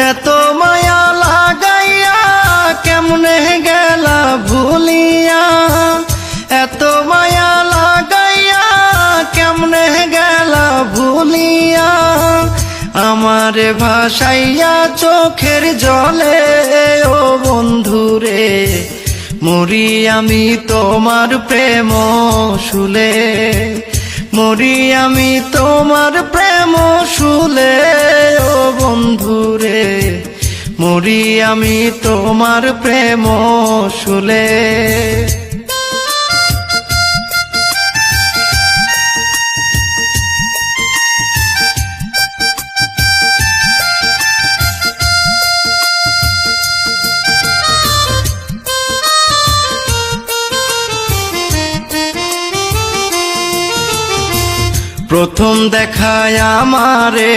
এত মায়া লাগাইয়া কেমনে গেলা ভুলিয়া, এত মায়া লাগাইয়া কেমনে গেলা ভুলিয়া, আমারে ভাসাইয়া চোখের জলে ও বন্ধুরে, মরি আমি তোমার প্রেম শুলে, মরি আমি তোমার প্রেম শুলে ও বন্ধুরে, মরি আমি তোমার প্রেম শুলে। প্রথম দেখায় আমারে